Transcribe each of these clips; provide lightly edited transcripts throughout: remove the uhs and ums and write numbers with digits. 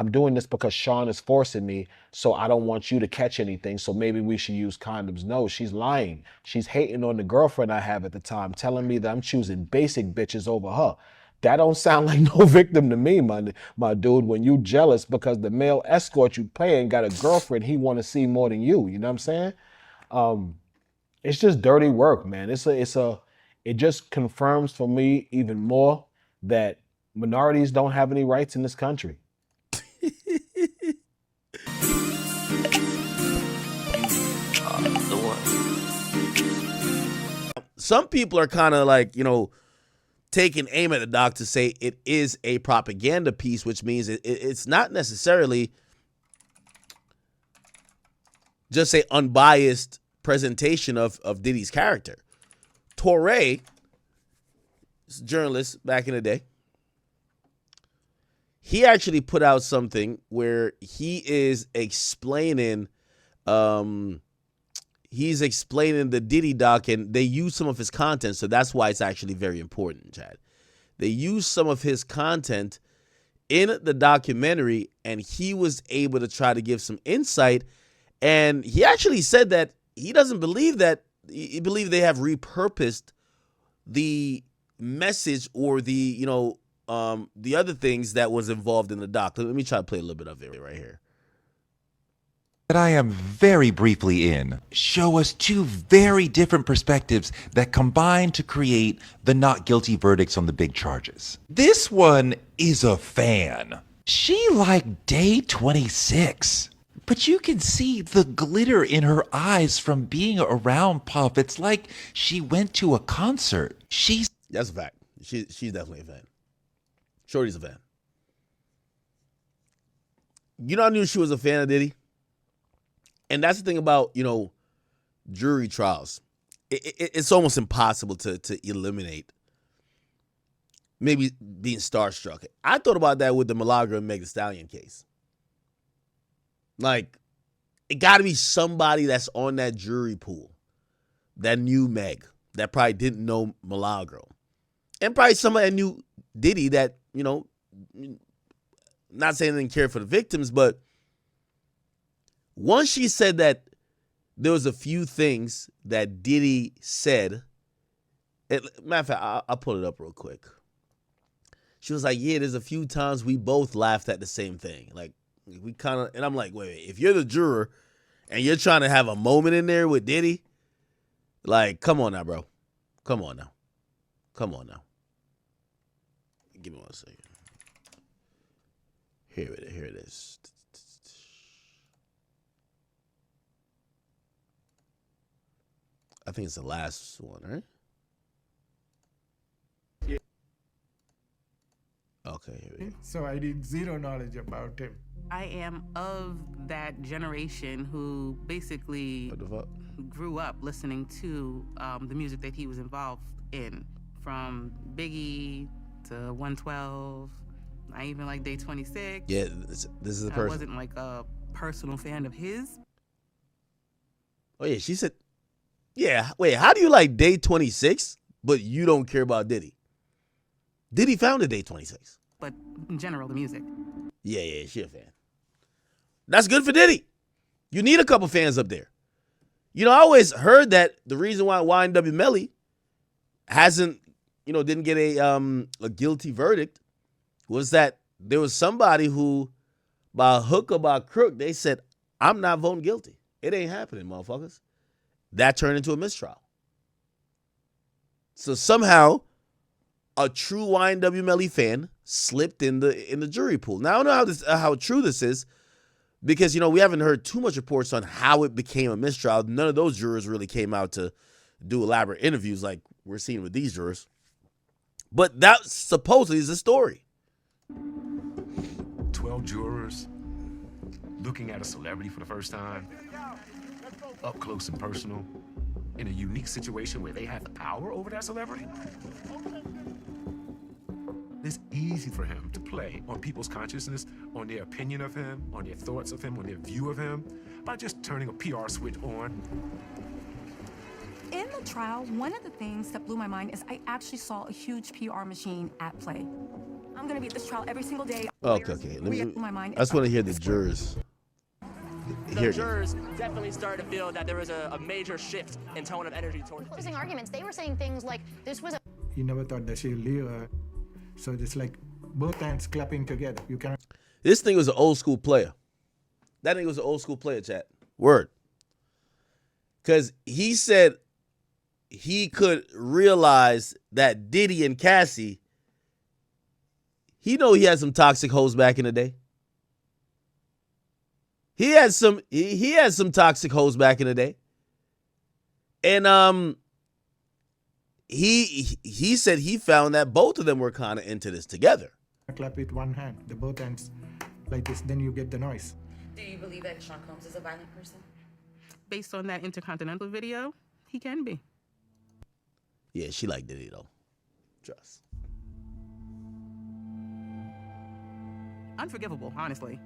I'm doing this because Sean is forcing me, so I don't want you to catch anything, so maybe we should use condoms. No, she's lying. She's hating on the girlfriend I have at the time, telling me that I'm choosing basic bitches over her. That don't sound like no victim to me, my dude, when you jealous because the male escort you paying got a girlfriend he want to see more than you. You know what I'm saying? It's just dirty work, man. It just confirms for me even more that minorities don't have any rights in this country. Some people are kind of like, taking aim at the doc to say it is a propaganda piece, which means it's not necessarily just a unbiased presentation of Diddy's character. Touré, journalist back in the day, he actually put out something where he is explaining the Diddy doc, and they use some of his content, so that's why it's actually very important, Chad. They use some of his content in the documentary, and he was able to try to give some insight, and he actually said that he doesn't believe that. He believes they have repurposed the message or the other things that was involved in the doc. Let me try to play a little bit of it right here. That I am very briefly in show us two very different perspectives that combine to create the not guilty verdicts on the big charges. This one is a fan. She liked day 26. But you can see the glitter in her eyes from being around Puff. It's like she went to a concert. That's a fact. She's definitely a fan. Shorty's a fan. I knew she was a fan of Diddy. And that's the thing about, jury trials. It's almost impossible to eliminate maybe being starstruck. I thought about that with the Milagro and Meg Thee Stallion case. Like, it got to be somebody that's on that jury pool that knew Meg, that probably didn't know Milagro. And probably somebody that knew Diddy that, not saying they didn't care for the victims, but once she said that there was a few things that Diddy said, matter of fact, I'll pull it up real quick. She was like, yeah, there's a few times we both laughed at the same thing. Like, we kind of, and I'm like, wait, if you're the juror and you're trying to have a moment in there with Diddy, like, come on now, bro. Come on now. Give me 1 second. Here it is. I think it's the last one, right? Yeah. Okay, here we go. So I did zero knowledge about him. I am of that generation who basically grew up listening to the music that he was involved in, from Biggie to 112. I even like Day 26. Yeah, this is the person. I wasn't like a personal fan of his. Oh yeah, she said, yeah, wait, how do you like Day 26, but you don't care about Diddy? Diddy founded Day 26. But in general, the music. Yeah, she a fan. That's good for Diddy. You need a couple fans up there. I always heard that the reason why YNW Melly hasn't, didn't get a guilty verdict was that there was somebody who, by hook or by crook, they said, I'm not voting guilty. It ain't happening, motherfuckers. That turned into a mistrial. So somehow, a true YNW Melly fan slipped in the jury pool. Now I don't know how true this is, because we haven't heard too much reports on how it became a mistrial. None of those jurors really came out to do elaborate interviews like we're seeing with these jurors. But that supposedly is the story. 12 jurors looking at a celebrity for the first time, up close and personal, in a unique situation where they have the power over that celebrity. It's easy for him to play on people's consciousness, on their opinion of him, on their thoughts of him, on their view of him, by just turning a PR switch on. In the trial, one of the things that blew my mind is I actually saw a huge PR machine at play. I'm gonna be at this trial every single day. Okay, okay. My mind. I just want to hear the jurors. The jurors definitely started to feel that there was a major shift in tone of energy towards closing arguments. They were saying things like this was a. He never thought that she'll leave her. So it's like both hands clapping together. You cannot. This thing was an old school player. That nigga was an old school player, chat. Word. Because he said he could realize that Diddy and Cassie, he know he had some toxic hoes back in the day. He had some toxic hoes back in the day. And he said he found that both of them were kind of into this together. Clap with one hand, the both hands like this, then you get the noise. Do you believe that Sean Combs is a violent person? Based on that Intercontinental video, he can be. Yeah, she liked Diddy though. Trust. Unforgivable, honestly.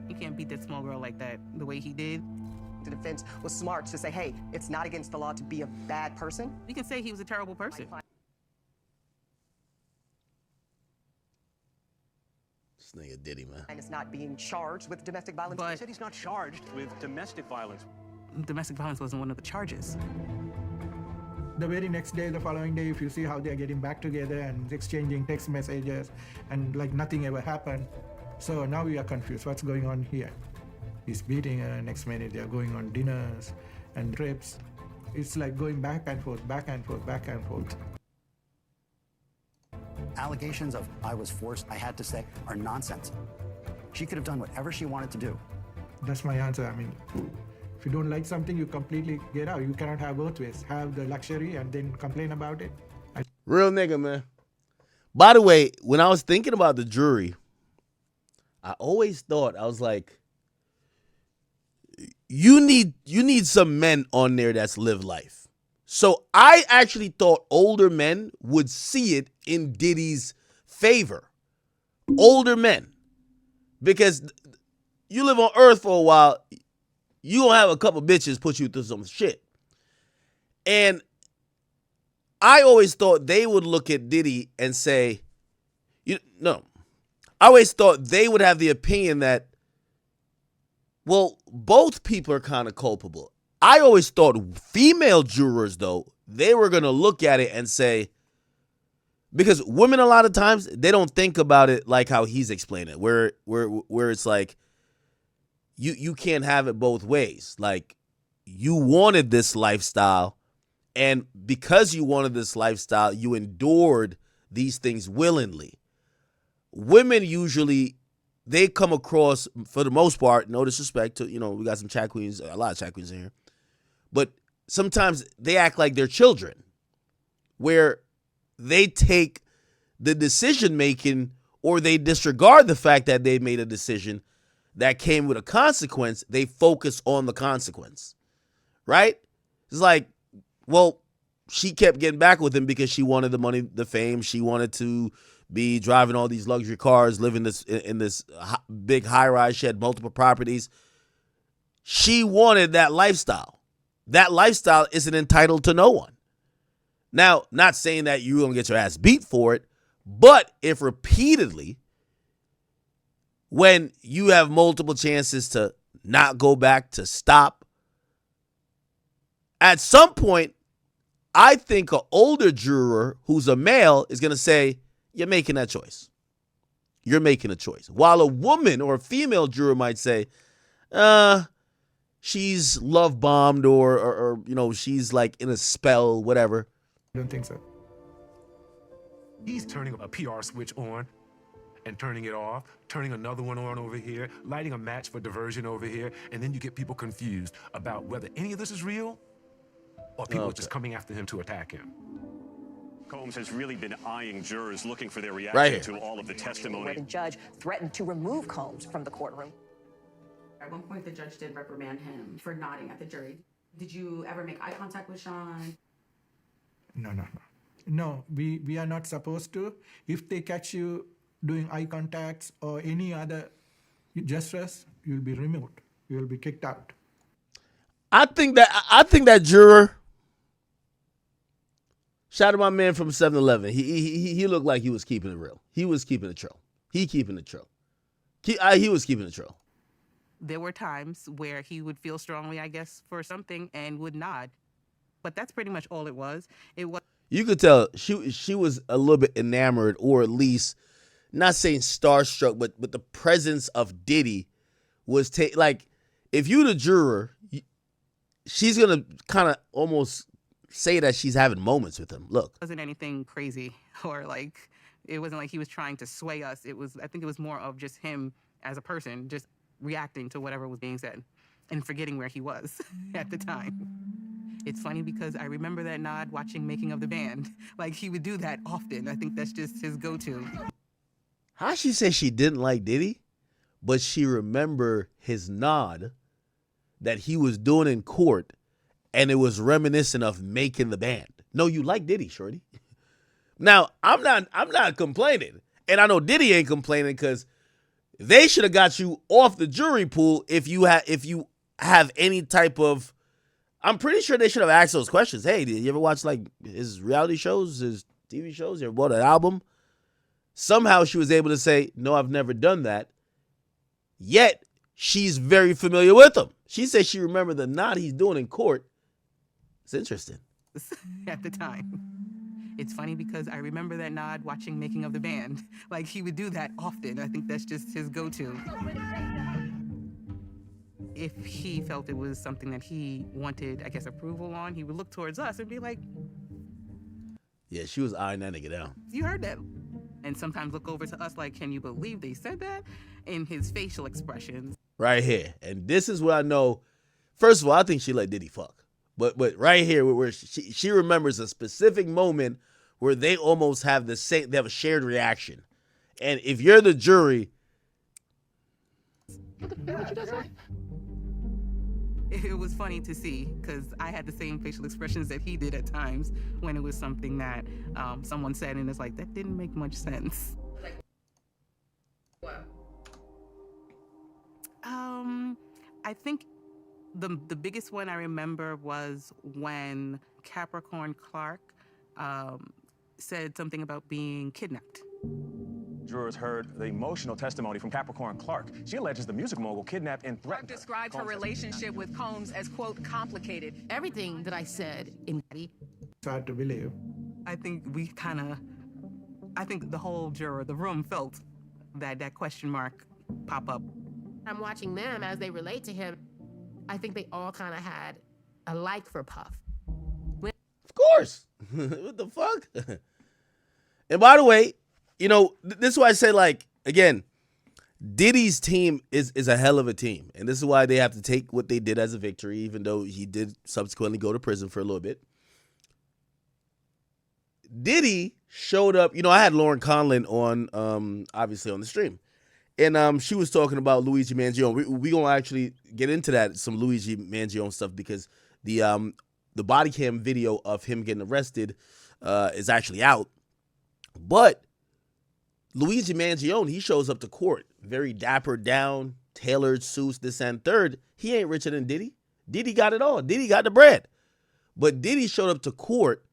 You can't beat that small girl like that the way he did. The defense was smart to say, hey, it's not against the law to be a bad person. You can say he was a terrible person. This nigga Diddy, man. And it's not being charged with domestic violence. But he said he's not charged with domestic violence. Domestic violence wasn't one of the charges. The very next day, the following day, if you see how they're getting back together and exchanging text messages and like nothing ever happened. So now we are confused. What's going on here? He's beating her. Next minute, they're going on dinners and trips. It's like going back and forth, back and forth, back and forth. Allegations of I was forced, I had to say, are nonsense. She could have done whatever she wanted to do. That's my answer. I mean, if you don't like something, you completely get out. You cannot have both ways. Have the luxury and then complain about it. Real nigga, man. By the way, when I was thinking about the jury, I always thought, I was like, you need some men on there that's lived life. So I actually thought older men would see it in Diddy's favor. Older men. Because you live on earth for a while, you gonna have a couple bitches put you through some shit. And I always thought they would look at Diddy and say, I always thought they would have the opinion that, well, both people are kind of culpable. I always thought female jurors, though, they were going to look at it and say, because women a lot of times, they don't think about it like how he's explaining it, where it's like, you can't have it both ways. Like, you wanted this lifestyle, and because you wanted this lifestyle, you endured these things willingly. Women usually, they come across, for the most part, no disrespect to, we got some chat queens, a lot of chat queens in here, but sometimes they act like they're children, where they take the decision making or they disregard the fact that they made a decision that came with a consequence. They focus on the consequence, right? It's like, well, she kept getting back with him because she wanted the money, the fame. She wanted to be driving all these luxury cars, living in this big high rise. She had multiple properties. She wanted that lifestyle. That lifestyle isn't entitled to no one. Now, not saying that you're going to get your ass beat for it, but if repeatedly, when you have multiple chances to not go back, to stop, at some point, I think an older juror who's a male is going to say, you're making that choice. You're making a choice. While a woman or a female juror might say, she's love bombed or she's like in a spell, whatever. I don't think so. He's turning a PR switch on and turning it off, turning another one on over here, lighting a match for diversion over here, and then you get people confused about whether any of this is real or people are just coming after him to attack him. Combs has really been eyeing jurors looking for their reaction to all of the Where testimony. the judge threatened to remove Combs from the courtroom. At one point, the judge did reprimand him for nodding at the jury. Did you ever make eye contact with Sean? No, we are not supposed to. If they catch you doing eye contacts or any other gestures, you'll be removed. You'll be kicked out. I think that juror, Shout out to my man from 7-Eleven. He looked like he was keeping it real. He was keeping it true. He was keeping it true. There were times where he would feel strongly, I guess, for something and would nod. But that's pretty much all it was. You could tell she was a little bit enamored, or at least not saying starstruck, but the presence of Diddy was like, if you the juror, she's gonna kind of almost say that she's having moments with him. Look, it wasn't anything crazy, or like it wasn't like he was trying to sway us. I think it was more of just him as a person, just reacting to whatever was being said and forgetting where he was at the time. It's funny because I remember that nod watching Making of the Band. Like, he would do that often. I think that's just his go-to. How she say she didn't like Diddy, but she remember his nod that he was doing in court, and it was reminiscent of Making the Band. No, you like Diddy, shorty. Now, I'm not complaining. And I know Diddy ain't complaining, because they should have got you off the jury pool if you have any type of. I'm pretty sure they should have asked those questions. Hey, did you ever watch like his reality shows, his TV shows? You ever bought an album? Somehow she was able to say, no, I've never done that. Yet she's very familiar with him. She said she remembered the nod he's doing in court. It's interesting. At the time. It's funny because I remember that nod watching Making of the Band. Like, he would do that often. I think that's just his go-to. If he felt it was something that he wanted, I guess, approval on, he would look towards us and be like, yeah, she was eyeing that nigga down. You heard that? And sometimes look over to us like, can you believe they said that? In his facial expressions. Right here. And this is where I know, first of all, I think she let Diddy fuck. But right here, where she remembers a specific moment where they almost have the same, they have a shared reaction. And if you're the jury, it was funny to see, because I had the same facial expressions that he did at times when it was something that someone said, and it's like, that didn't make much sense. Like, what? I think the biggest one I remember was when Capricorn Clark said something about being kidnapped. Jurors heard the emotional testimony from Capricorn Clark. She alleges the music mogul kidnapped and threatened her. Clark described her relationship with Combs as, quote, complicated. Everything that I said in It's hard to believe. I think the whole juror, the room felt that question mark pop up. I'm watching them as they relate to him. I think they all kind of had a like for Puff. Of course. What the fuck? And by the way, you know, this is why I say, like, again, Diddy's team is a hell of a team. And this is why they have to take what they did as a victory, even though he did subsequently go to prison for a little bit. Diddy showed up. You know, I had Lauren Conlon on, obviously, on the stream. And she was talking about Luigi Mangione. We going to actually get into that, some Luigi Mangione stuff, because the body cam video of him getting arrested is actually out. But Luigi Mangione, he shows up to court, very dapper down, tailored suits, this and third. He ain't richer than Diddy. Diddy got it all. Diddy got the bread. But Diddy showed up to court,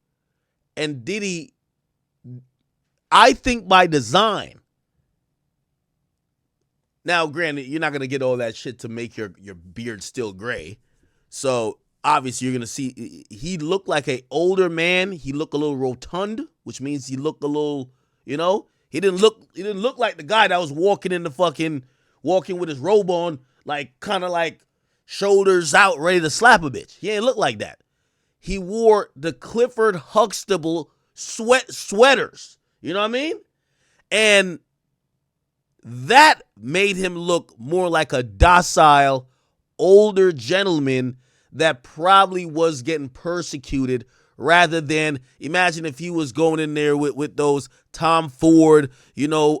and Diddy, I think by design. Now, granted, you're not going to get all that shit to make your beard still gray. So, obviously, you're going to see, he looked like an older man. He looked a little rotund, which means he looked a little, you know, he didn't look like the guy that was walking with his robe on, like, kind of like shoulders out, ready to slap a bitch. He ain't look like that. He wore the Clifford Huxtable sweaters. You know what I mean? And that made him look more like a docile, older gentleman that probably was getting persecuted, rather than, imagine if he was going in there with those Tom Ford, you know,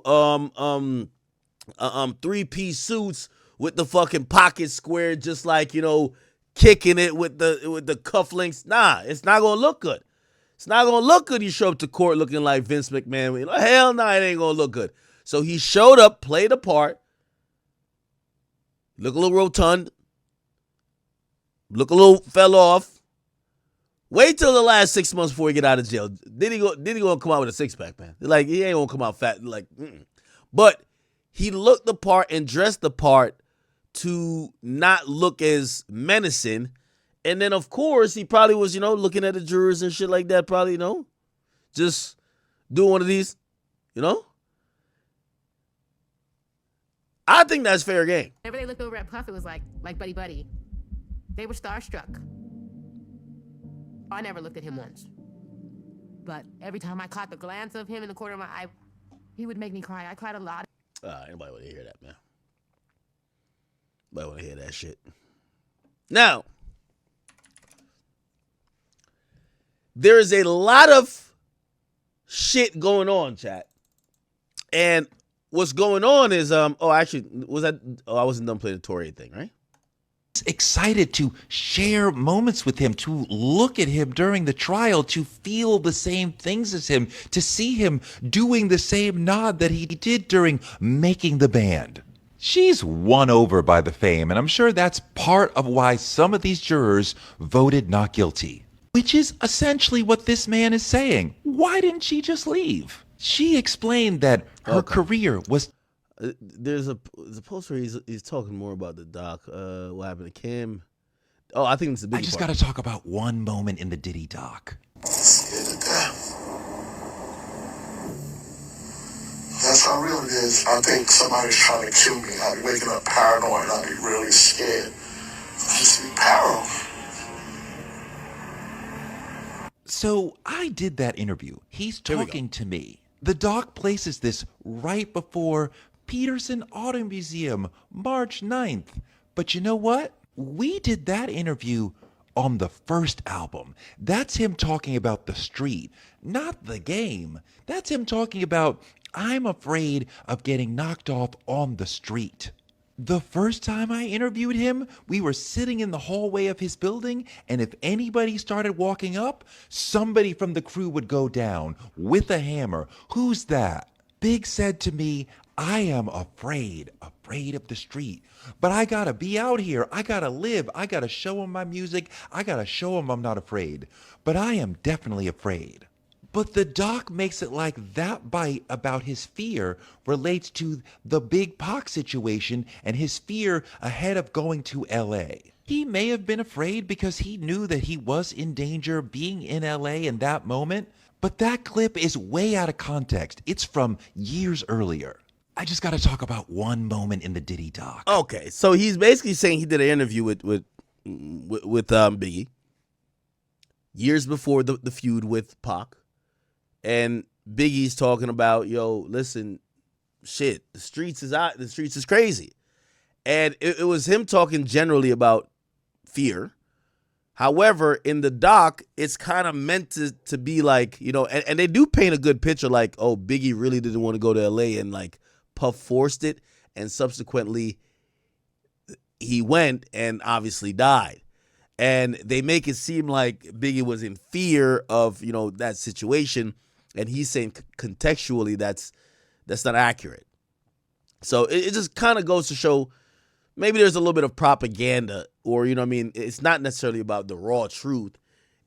3-piece suits with the fucking pockets squared, just like, you know, kicking it with the cufflinks. Nah, it's not gonna look good. It's not gonna look good. You show up to court looking like Vince McMahon. You know, hell no, it ain't gonna look good. So he showed up, played a part, look a little rotund, look a little fell off, Wait till the last 6 months before he get out of jail. Diddy gonna come out with a 6-pack, man. Like, he ain't gonna come out fat. Like, But he looked the part and dressed the part to not look as menacing. And then, of course, he probably was, looking at the jurors and shit like that, probably, just doing one of these, I think that's fair game. Whenever they looked over at Puff, it was like buddy buddy. They were starstruck. I never looked at him once. But every time I caught the glance of him in the corner of my eye, he would make me cry. I cried a lot. Anybody want to hear that, man? Anybody want to hear that shit? Now, there is a lot of shit going on, chat. And what's going on is, I wasn't done playing the Touré thing, right? Excited to share moments with him, to look at him during the trial, to feel the same things as him, to see him doing the same nod that he did during making the band. She's won over by the fame, and I'm sure that's part of why some of these jurors voted not guilty. Which is essentially what this man is saying. Why didn't she just leave? She explained that her career was... There's a post where he's talking more about the doc. What happened to Kim? Oh, I think it's the big I just got to talk about one moment in the Diddy doc. That's how real it is. I think somebody's trying to kill me. I'll be waking up paranoid. I'll be really scared. I just be paranoid. So I did that interview. He's talking to me. The doc places this right before Peterson Auto Museum, March 9th. But you know what? We did that interview on the first album. That's him talking about the street, not the game. That's him talking about, I'm afraid of getting knocked off on the street. The first time I interviewed him, we were sitting in the hallway of his building, and if anybody started walking up, somebody from the crew would go down with a hammer. Who's that? Big said to me, I am afraid of the street. But I gotta be out here. I gotta live. I gotta show him my music. I gotta show him I'm not afraid. But I am definitely afraid. But the doc makes it like that bite about his fear relates to the Big Pac situation and his fear ahead of going to LA. He may have been afraid because he knew that he was in danger being in LA in that moment, but that clip is way out of context. It's from years earlier. I just got to talk about one moment in the Diddy doc. Okay, so he's basically saying he did an interview with Biggie years before the feud with Pac. And Biggie's talking about, yo, listen, shit, the streets is crazy. And it was him talking generally about fear. However, in the doc, it's kind of meant to be like, and they do paint a good picture like, oh, Biggie really didn't want to go to LA and like Puff forced it. And subsequently, he went and obviously died. And they make it seem like Biggie was in fear of, that situation. And he's saying contextually that's not accurate. So it just kind of goes to show maybe there's a little bit of propaganda, or it's not necessarily about the raw truth.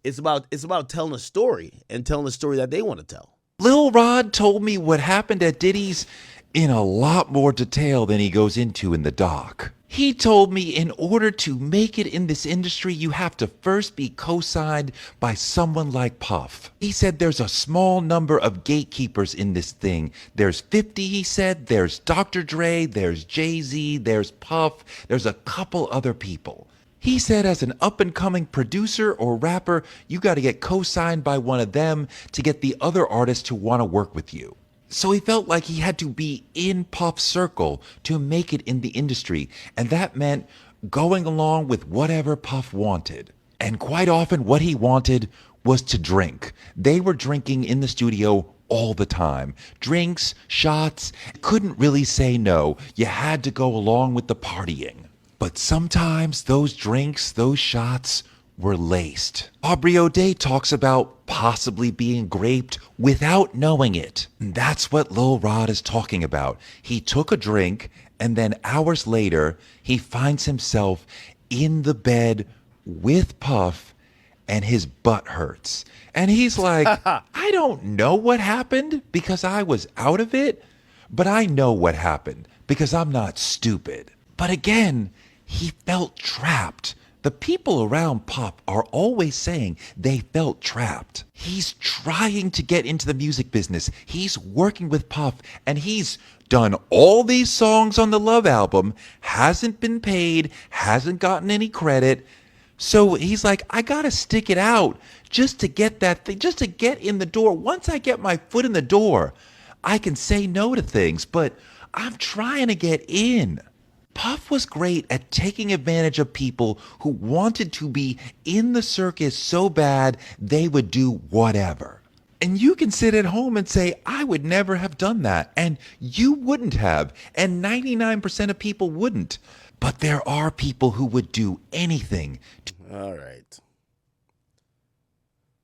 It's about telling a story and telling a story that they want to tell. Lil Rod told me what happened at Diddy's in a lot more detail than he goes into in the doc. He told me in order to make it in this industry, you have to first be co-signed by someone like Puff. He said there's a small number of gatekeepers in this thing. There's 50, he said. There's Dr. Dre, there's Jay-Z, there's Puff, there's a couple other people. He said as an up-and-coming producer or rapper, you got to get co-signed by one of them to get the other artists to want to work with you. So he felt like he had to be in Puff's circle to make it in the industry, and that meant going along with whatever Puff wanted. And quite often what he wanted was to drink. They were drinking in the studio all the time. Drinks, shots, couldn't really say no. You had to go along with the partying. But sometimes those drinks, those shots were laced. Aubrey O'Day talks about possibly being graped without knowing it. And that's what Lil Rod is talking about. He took a drink, and then hours later, he finds himself in the bed with Puff, and his butt hurts. And he's like, I don't know what happened because I was out of it, but I know what happened because I'm not stupid. But again, he felt trapped. The people around Puff are always saying they felt trapped. He's trying to get into the music business. He's working with Puff, and he's done all these songs on the Love album, hasn't been paid, hasn't gotten any credit. So he's like, I gotta stick it out just to get that thing, just to get in the door. Once I get my foot in the door, I can say no to things, but I'm trying to get in. Puff was great at taking advantage of people who wanted to be in the circus so bad they would do whatever. And you can sit at home and say, I would never have done that. And you wouldn't have. And 99% of people wouldn't. But there are people who would do anything. All right.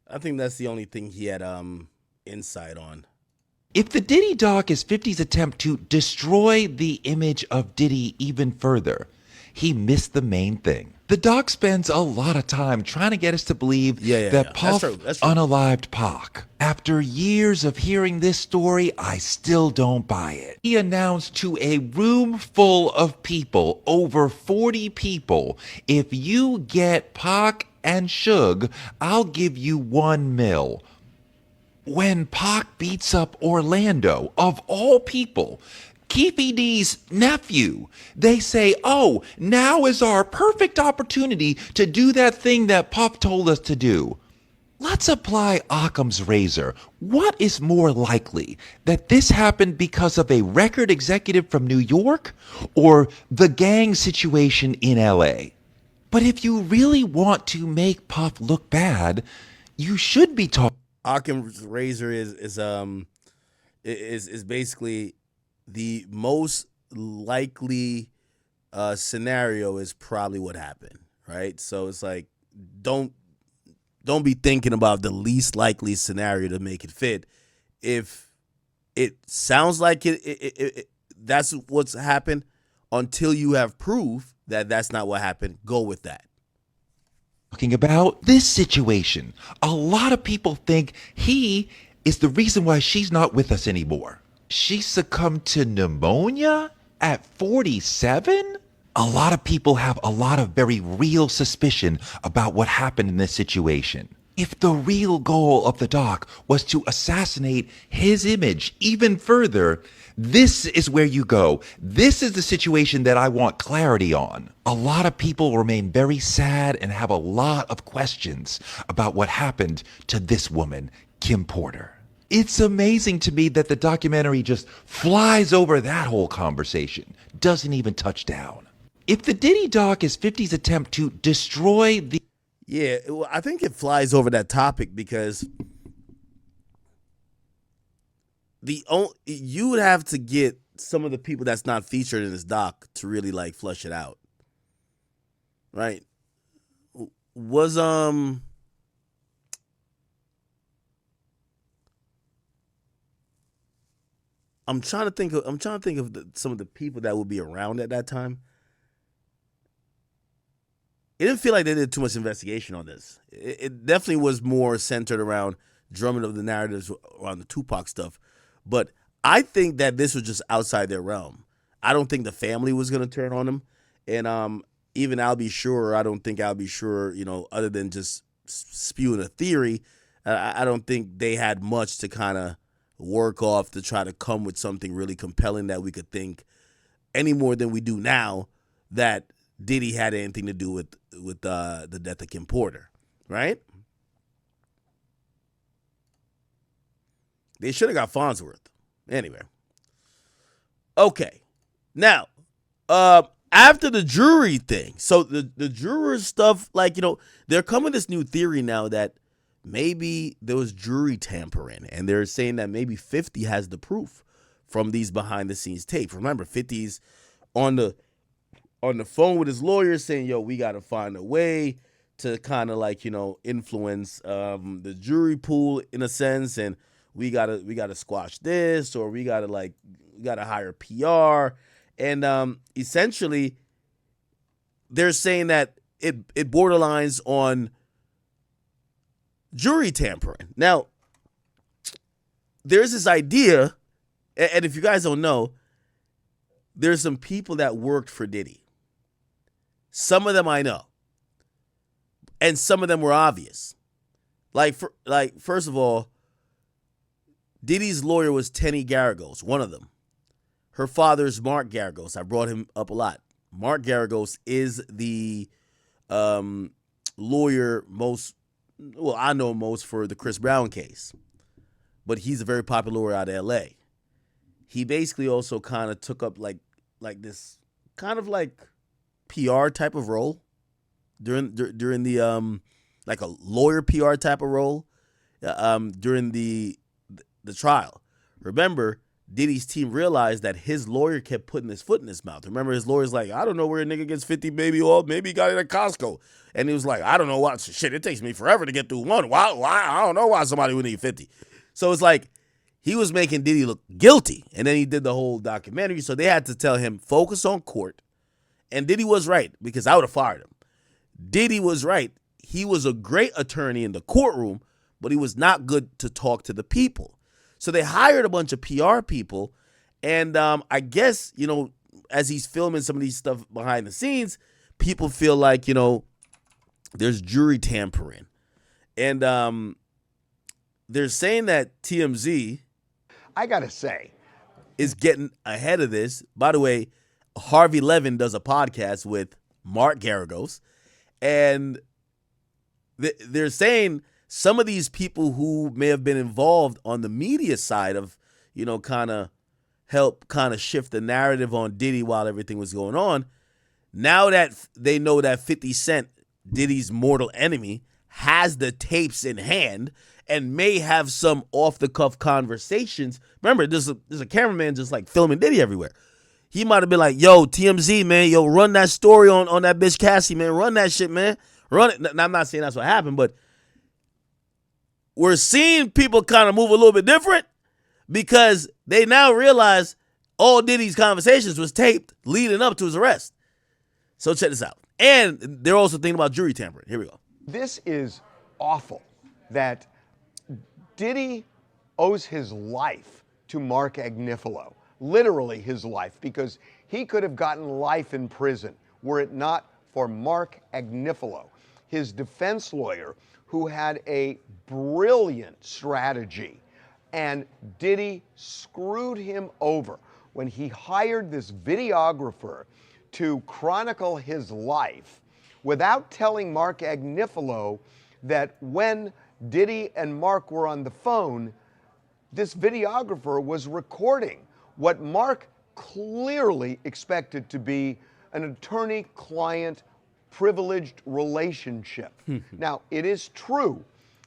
I think that's the only thing he had insight on. If the Diddy doc is 50's attempt to destroy the image of Diddy even further, he missed the main thing. The doc spends a lot of time trying to get us to believe that Puff unalived Pac. After years of hearing this story, I still don't buy it. He announced to a room full of people, over 40 people, if you get Pac and Suge, I'll give you $1 million. When Pac beats up Orlando, of all people, Keefy D's nephew, they say, oh, now is our perfect opportunity to do that thing that Puff told us to do. Let's apply Occam's razor. What is more likely, that this happened because of a record executive from New York or the gang situation in LA? But if you really want to make Puff look bad, you should be talking. Occam's razor is basically the most likely scenario is probably what happened, right? So it's like don't be thinking about the least likely scenario to make it fit. If it sounds like it that's what's happened, until you have proof that that's not what happened, go with that. Talking about this situation. A lot of people think he is the reason why she's not with us anymore. She succumbed to pneumonia at 47? A lot of people have a lot of very real suspicion about what happened in this situation. If the real goal of the doc was to assassinate his image even further, this is where you go. This is the situation that I want clarity on. A lot of people remain very sad and have a lot of questions about what happened to this woman, Kim Porter. It's amazing to me that the documentary just flies over that whole conversation, doesn't even touch down. If the Diddy doc is 50's attempt to destroy the... Yeah, well, I think it flies over that topic because you would have to get some of the people that's not featured in this doc to really like flush it out, right? Was I'm trying to think of some of the people that would be around at that time. It didn't feel like they did too much investigation on this. It definitely was more centered around drumming of the narratives around the Tupac stuff. But I think that this was just outside their realm. I don't think the family was going to turn on them. And even I'll be sure, I don't think I'll be sure, other than just spewing a theory, I don't think they had much to kind of work off to try to come with something really compelling that we could think any more than we do now that Diddy had anything to do with the death of Kim Porter, right? They should have got Farnsworth. Anyway. Okay. Now, after the jury thing, so the jurors stuff, they're coming this new theory now that maybe there was jury tampering, and they're saying that maybe 50 has the proof from these behind-the-scenes tapes. Remember, 50's on the phone with his lawyer saying, yo, we got to find a way to kind of influence the jury pool in a sense, and we gotta squash this, or we gotta hire PR. And essentially they're saying that it borderlines on jury tampering. Now, there's this idea, and if you guys don't know, there's some people that worked for Diddy. Some of them I know. And some of them were obvious. First of all, Diddy's lawyer was Tenny Garagos, one of them. Her father's Mark Garagos. I brought him up a lot. Mark Garagos is the lawyer I know most for the Chris Brown case. But he's a very popular lawyer out of L.A. He basically also kind of took up like this kind of like PR type of role during the like a lawyer PR type of role during the trial. Remember, Diddy's team realized that his lawyer kept putting his foot in his mouth. Remember, his lawyer's like, I don't know where a nigga gets 50 baby oil. Maybe he got it at Costco. And he was like, I don't know why. Shit, it takes me forever to get through one. Why? I don't know why somebody would need 50. So it's like he was making Diddy look guilty. And then he did the whole documentary. So they had to tell him, focus on court. And Diddy was right, because I would have fired him. Diddy was right. He was a great attorney in the courtroom, but he was not good to talk to the people. So they hired a bunch of PR people. And I guess, as he's filming some of these stuff behind the scenes, people feel like, there's jury tampering. And they're saying that TMZ, I gotta say, is getting ahead of this. By the way, Harvey Levin does a podcast with Mark Garagos, and they're saying some of these people who may have been involved on the media side of, kind of help kind of shift the narrative on Diddy while everything was going on, now that they know that 50 Cent, Diddy's mortal enemy, has the tapes in hand and may have some off-the-cuff conversations. Remember, there's a cameraman just like filming Diddy everywhere. He might have been like, yo, TMZ, man, yo, run that story on that bitch Cassie, man. Run that shit, man. Run it. Now, I'm not saying that's what happened, but we're seeing people kind of move a little bit different because they now realize all Diddy's conversations was taped leading up to his arrest. So check this out. And they're also thinking about jury tampering. Here we go. This is awful that Diddy owes his life to Mark Agnifilo, literally his life, because he could have gotten life in prison were it not for Mark Agnifilo, his defense lawyer, who had a brilliant strategy. And Diddy screwed him over when he hired this videographer to chronicle his life without telling Mark Agnifilo that when Diddy and Mark were on the phone, this videographer was recording what Mark clearly expected to be an attorney-client privileged relationship. Now, it is true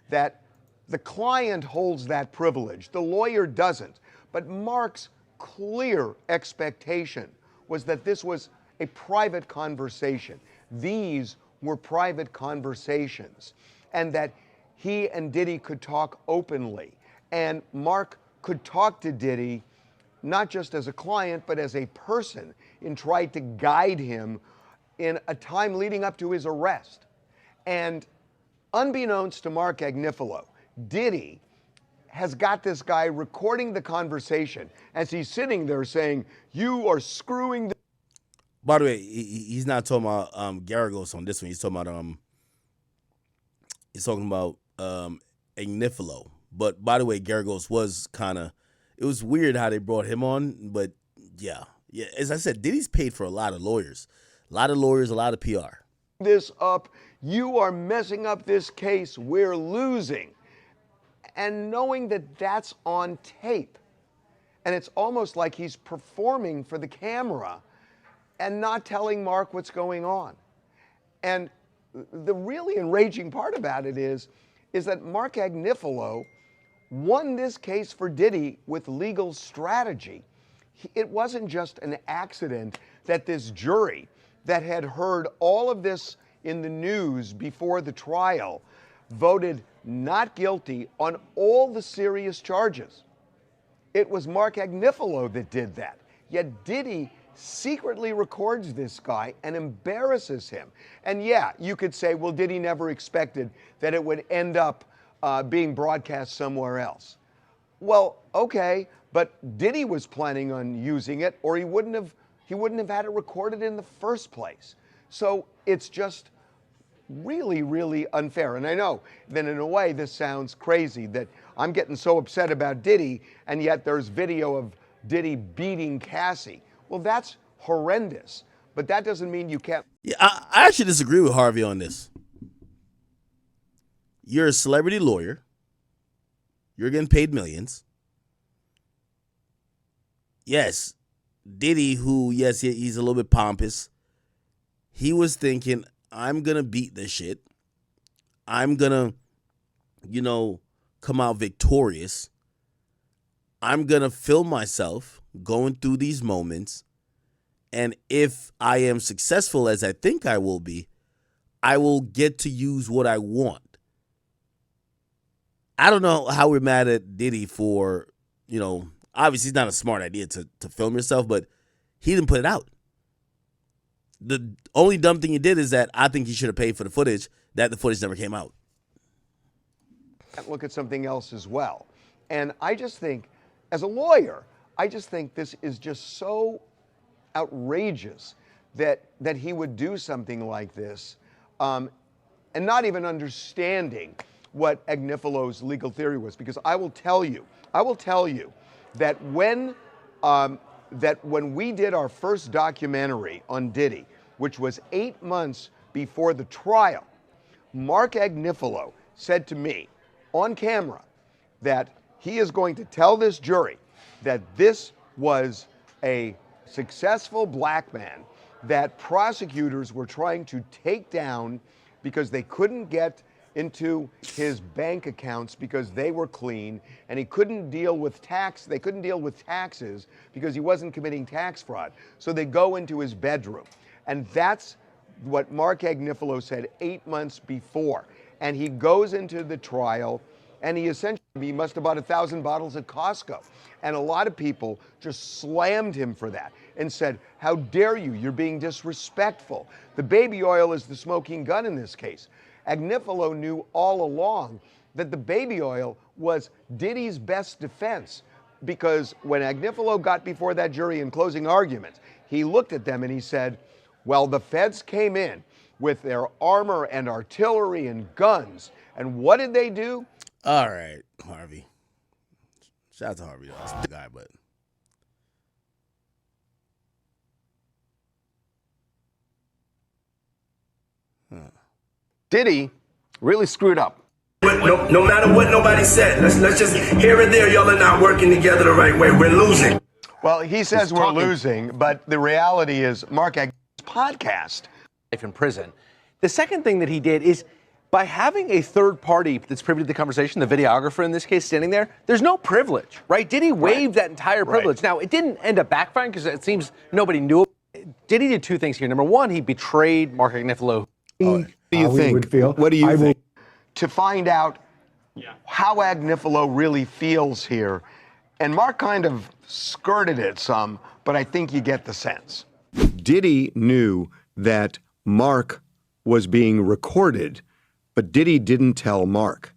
that the client holds that privilege, the lawyer doesn't, but Mark's clear expectation was that this was a private conversation. These were private conversations, and that he and Diddy could talk openly, and Mark could talk to Diddy not just as a client, but as a person, and tried to guide him in a time leading up to his arrest. And unbeknownst to Mark Agnifilo, Diddy has got this guy recording the conversation as he's sitting there saying, you are screwing the... By the way, he's not talking about Garagos on this one. He's talking about Agnifilo. But by the way, Garagos was kind of, it was weird how they brought him on. But yeah, as I said, Diddy's paid for a lot of lawyers, a lot of PR. This up, you are messing up this case, we're losing. And knowing that that's on tape, and it's almost like he's performing for the camera and not telling Mark what's going on. And the really enraging part about it is that Mark Agnifilo won this case for Diddy with legal strategy. It wasn't just an accident that this jury that had heard all of this in the news before the trial voted not guilty on all the serious charges. It was Mark Agnifilo that did that. Yet Diddy secretly records this guy and embarrasses him. And yeah, you could say, well, Diddy never expected that it would end up being broadcast somewhere else. Well, okay, but Diddy was planning on using it, or he wouldn't have had it recorded in the first place. So it's just really, really unfair. And I know that in a way this sounds crazy, that I'm getting so upset about Diddy, and yet there's video of Diddy beating Cassie. Well, that's horrendous, but that doesn't mean you can't. Yeah, I actually disagree with Harvey on this. You're a celebrity lawyer. You're getting paid millions. Yes, Diddy, who, yes, he's a little bit pompous. He was thinking, I'm going to beat this shit. I'm going to, come out victorious. I'm going to film myself going through these moments. And if I am successful, as I think I will be, I will get to use what I want. I don't know how we're mad at Diddy for, obviously it's not a smart idea to film yourself, but he didn't put it out. The only dumb thing he did is that I think he should have paid for the footage, that the footage never came out. Look at something else as well. And I just think, as a lawyer, I just think this is just so outrageous that he would do something like this, and not even understanding what Agnifalo's legal theory was. Because I will tell you that when we did our first documentary on Diddy, which was 8 months before the trial, Mark Agnifalo said to me on camera that he is going to tell this jury that this was a successful black man that prosecutors were trying to take down because they couldn't get into his bank accounts because they were clean, and he couldn't deal with they couldn't deal with taxes because he wasn't committing tax fraud. So they go into his bedroom. And that's what Mark Agnifalo said 8 months before. And he goes into the trial, and he must have bought 1,000 bottles at Costco. And a lot of people just slammed him for that and said, how dare you? You're being disrespectful. The baby oil is the smoking gun in this case. Agnifalo knew all along that the baby oil was Diddy's best defense, because when Agnifalo got before that jury in closing arguments, he looked at them and he said, well, the feds came in with their armor and artillery and guns, and what did they do? All right, Harvey. Shout out to Harvey, though. That's the guy, but... Diddy really screwed up. No matter what nobody said, let's just here and there, y'all are not working together the right way. We're losing. Well, he says we're losing, but the reality is Mark Agnifalo's podcast. In prison. The second thing that he did is, by having a third party that's privy to the conversation, the videographer in this case standing there, there's no privilege, right? Diddy waived that entire privilege. Now, it didn't end up backfiring because it seems nobody knew. Diddy did two things here. Number one, he betrayed Mark Agnifalo. What do you think? What do you think? To find out how Agnifalo really feels here. And Mark kind of skirted it some, but I think you get the sense. Diddy knew that Mark was being recorded, but Diddy didn't tell Mark.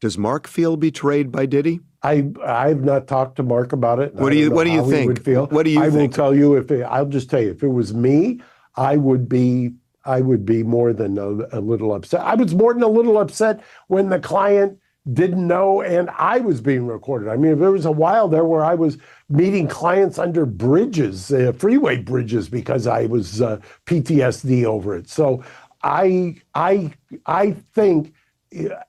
Does Mark feel betrayed by Diddy? I've not talked to Mark about it. What do you think? Would feel. What do you think? think? I will tell you, I'll just tell you, if it was me, I would be more than a little upset. I was more than a little upset when the client didn't know and I was being recorded. I mean, there was a while there where I was meeting clients under bridges, freeway bridges, because I was PTSD over it. So I think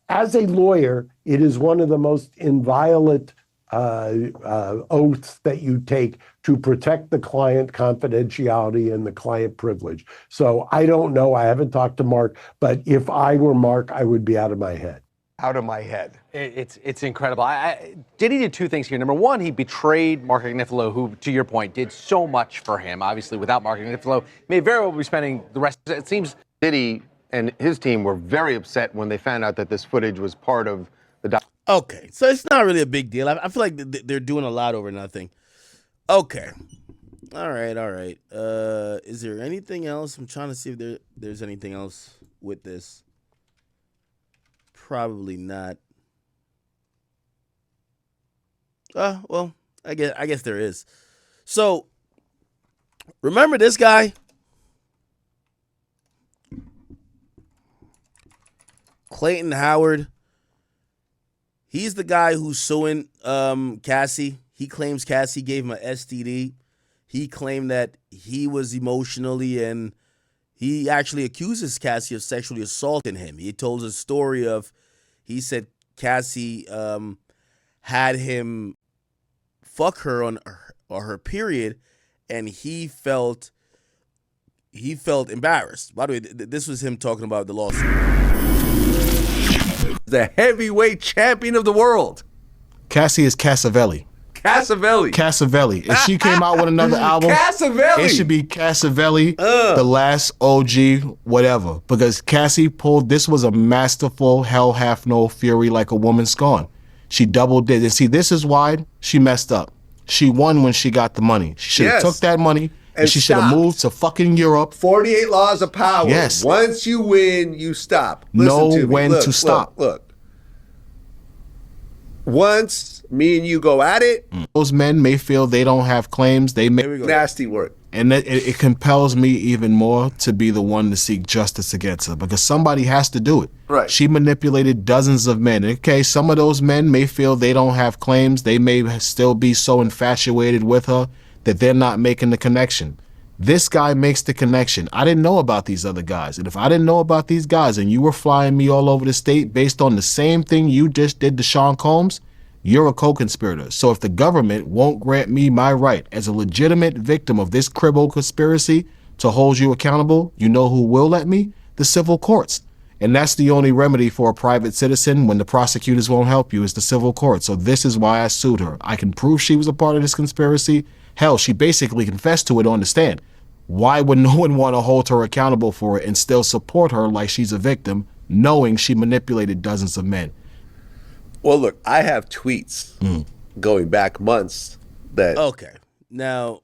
as a lawyer, it is one of the most inviolate oaths that you take to protect the client confidentiality and the client privilege. So I don't know. I haven't talked to Mark, but if I were Mark, I would be out of my head. Out of my head. It's incredible. Diddy did two things here. Number one, he betrayed Mark Agnifalo, who, to your point, did so much for him. Obviously, without Mark Agnifalo, may very well be spending the rest. It seems Diddy and his team were very upset when they found out that this footage was part of the Okay, so it's not really a big deal. I feel like they're doing a lot over nothing. Okay. All right. Is there anything else? I'm trying to see if there's anything else with this. Probably not. Well, I guess there is. So, remember this guy? Clayton Howard. He's the guy who's suing Cassie. He claims Cassie gave him an STD. He claimed that he was emotionally, and he actually accuses Cassie of sexually assaulting him. He told a story of, he said Cassie had him fuck her on her period, and he felt embarrassed. By the way, this was him talking about the lawsuit. The heavyweight champion of the world. Cassie is Cassavelli. Cassavelli. If she came out with another album, it should be Cassavelli, the last OG, whatever. Because Cassie this was a masterful Hell Hath No Fury Like a Woman Scorn. She double did. And see, this is why she messed up. She won when she got the money. She should have took that money and she should have moved to fucking Europe. 48 laws of power. Yes. Once you win, you stop. Listen to me. When to stop. Look. Once me and you go at it. Those men may feel they don't have claims. They may nasty work. And it compels me even more to be the one to seek justice against her, because somebody has to do it. Right. She manipulated dozens of men. Okay, some of those men may feel they don't have claims. They may still be so infatuated with her that they're not making the connection. This guy makes the connection. I didn't know about these other guys. And if I didn't know about these guys and you were flying me all over the state based on the same thing you just did to Sean Combs, you're a co-conspirator. So if the government won't grant me my right as a legitimate victim of this cribbo conspiracy to hold you accountable, you know who will let me? The civil courts. And that's the only remedy for a private citizen when the prosecutors won't help you, is the civil court. So this is why I sued her. I can prove she was a part of this conspiracy. Hell, she basically confessed to it on the stand. Why would no one want to hold her accountable for it and still support her like she's a victim, knowing she manipulated dozens of men? Well, look, I have tweets going back months that... Okay. Now,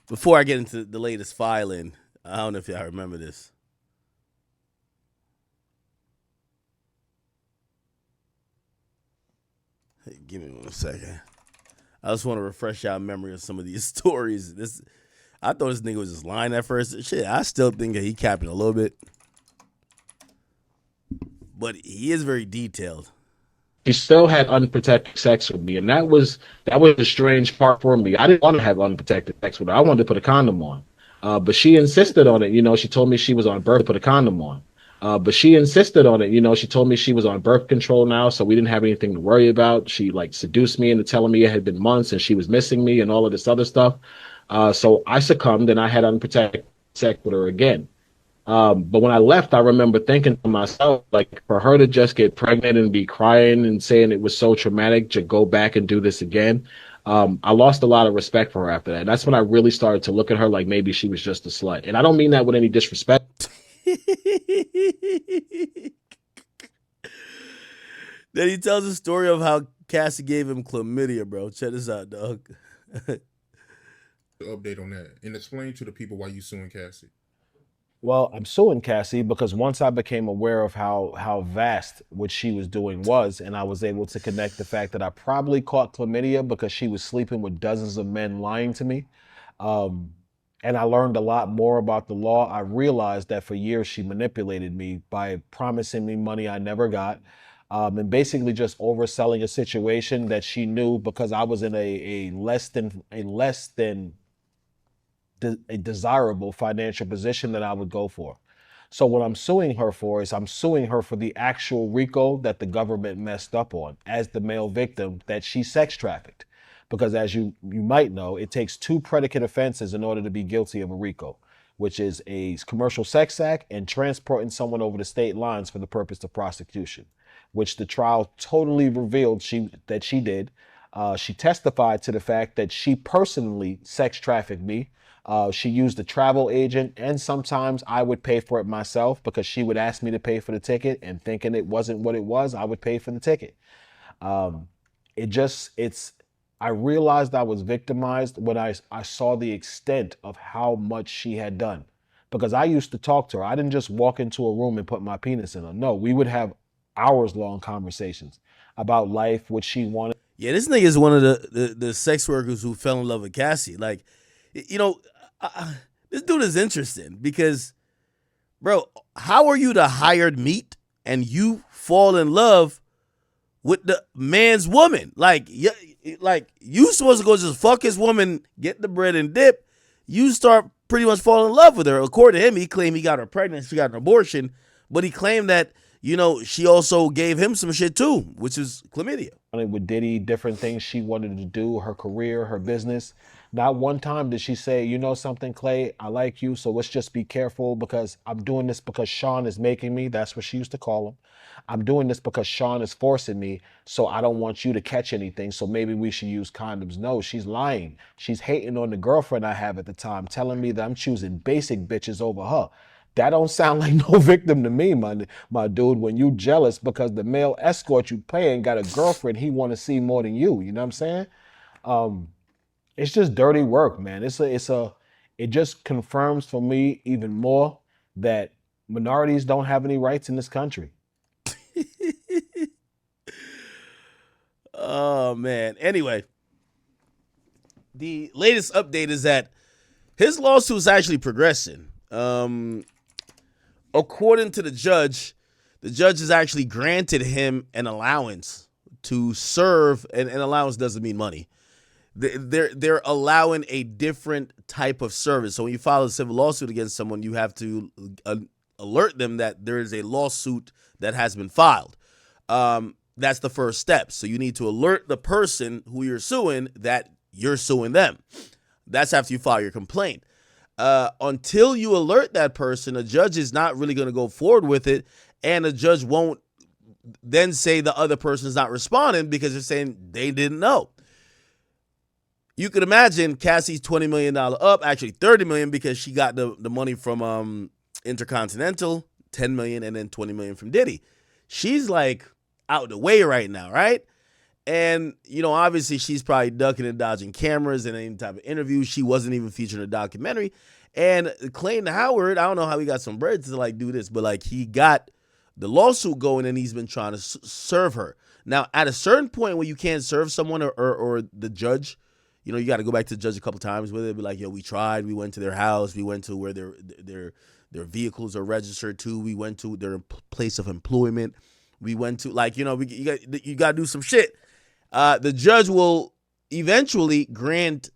before I get into the latest filing, I don't know if y'all remember this. Hey, give me 1 second. I just want to refresh y'all memory of some of these stories. I thought this nigga was just lying at first. Shit, I still think that he capping a little bit. But he is very detailed. She still had unprotected sex with me, and that was the strange part for me. I didn't want to have unprotected sex with her. I wanted to put a condom on. But she insisted on it. She told me she was on birth to put a condom on. But she insisted on it. She told me she was on birth control now, so we didn't have anything to worry about. She seduced me into telling me it had been months and she was missing me and all of this other stuff. So I succumbed and I had unprotected sex with her again. But when I left, I remember thinking to myself, for her to just get pregnant and be crying and saying it was so traumatic to go back and do this again, I lost a lot of respect for her after that. That's when I really started to look at her like maybe she was just a slut. And I don't mean that with any disrespect. Then he tells a story of how Cassie gave him chlamydia, bro. Check this out, dog. Update on that and explain to the people why you suing Cassie. Well, I'm suing Cassie because once I became aware of how vast what she was doing was, and I was able to connect the fact that I probably caught chlamydia because she was sleeping with dozens of men lying to me. And I learned a lot more about the law. I realized that for years she manipulated me by promising me money I never got, and basically just overselling a situation that she knew because I was in a less than a desirable financial position that I would go for. So what I'm suing her for is I'm suing her for the actual RICO that the government messed up on as the male victim that she sex trafficked. Because as you might know, it takes 2 predicate offenses in order to be guilty of a RICO, which is a commercial sex act and transporting someone over the state lines for the purpose of prostitution, which the trial totally revealed that she did. She testified to the fact that she personally sex trafficked me. She used a travel agent, and sometimes I would pay for it myself because she would ask me to pay for the ticket, and thinking it wasn't what it was, I would pay for the ticket. I realized I was victimized when I saw the extent of how much she had done. Because I used to talk to her. I didn't just walk into a room and put my penis in her. No, we would have hours-long conversations. about life, what she wanted. Yeah, this nigga is one of the sex workers who fell in love with Cassie. Like, you know, this dude is interesting because, bro, how are you the hired meat and you fall in love with the man's woman? Like, yeah, like you supposed to go just fuck his woman, get the bread and dip. You start pretty much falling in love with her. According to him, he claimed he got her pregnant, she got an abortion, but he claimed that, you know, she also gave him some shit too, which is chlamydia. With Diddy, different things she wanted to do, her career, her business. Not one time did she say, you know something, Clay, I like you, so let's just be careful because I'm doing this because Sean is making me. That's what she used to call him. I'm doing this because Sean is forcing me, so I don't want you to catch anything, so maybe we should use condoms. No, she's lying. She's hating on the girlfriend I have at the time, telling me that I'm choosing basic bitches over her. That don't sound like no victim to me, my dude, when you jealous because the male escort you paying got a girlfriend he want to see more than you. You know what I'm saying? It's just dirty work, man. It just confirms for me even more that minorities don't have any rights in this country. Oh, man. Anyway, the latest update is that his lawsuit is actually progressing. According to the judge has actually granted him an allowance to serve, and an allowance doesn't mean money. They're allowing a different type of service. So when you file a civil lawsuit against someone, you have to alert them that there is a lawsuit that has been filed. That's the first step. So you need to alert the person who you're suing that you're suing them. That's after you file your complaint. Until you alert that person, a judge is not really going to go forward with it, and a judge won't then say the other person is not responding because they're saying they didn't know. You could imagine Cassie's $20 million up, actually $30 million because she got the money from Intercontinental, $10 million, and then $20 million from Diddy. She's like out the way right now, right? And, you know, obviously she's probably ducking and dodging cameras and any type of interview. She wasn't even featured in a documentary. And Clayton Howard, I don't know how he got some bread to like do this, but like he got the lawsuit going and he's been trying to serve her. Now, at a certain point where you can't serve someone or the judge, you know, you got to go back to the judge a couple times with it. Be like, yo, we tried. We went to their house. We went to where their vehicles are registered to. We went to their place of employment. We went to, like, you know, you got to do some shit. The judge will eventually grant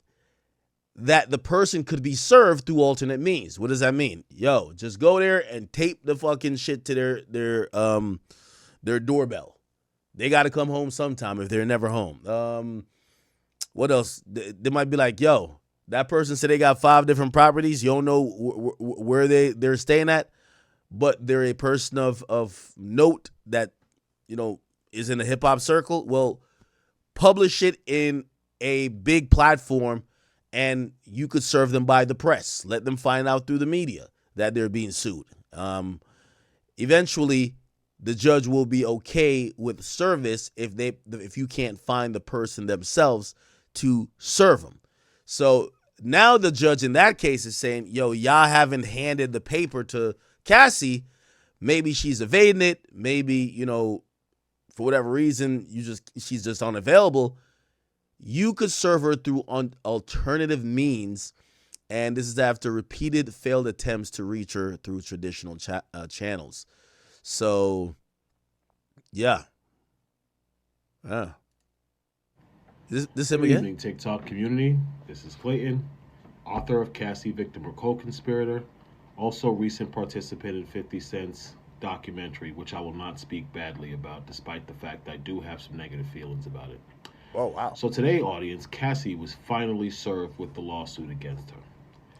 that the person could be served through alternate means. What does that mean? Yo, just go there and tape the fucking shit to their doorbell. They got to come home sometime if they're never home. What else? They might be like, yo, that person said they got 5 different properties. You don't know where they're staying at, but they're a person of note that, you know, is in a hip hop circle. Well, publish it in a big platform and you could serve them by the press. Let them find out through the media that they're being sued. Eventually, the judge will be okay with service if you can't find the person themselves to serve them. So now the judge in that case is saying, yo, y'all haven't handed the paper to Cassie. Maybe she's evading it. Maybe, you know, for whatever reason, she's just unavailable. You could serve her through alternative means, and this is after repeated failed attempts to reach her through traditional channels. So, yeah. This him Good again? evening, TikTok community. This is Clayton, author of Cassie, Victim or Co-Conspirator. Also recent participant in 50 Cent's documentary, which I will not speak badly about, despite the fact I do have some negative feelings about it. Oh, wow. So today, audience, Cassie was finally served with the lawsuit against her.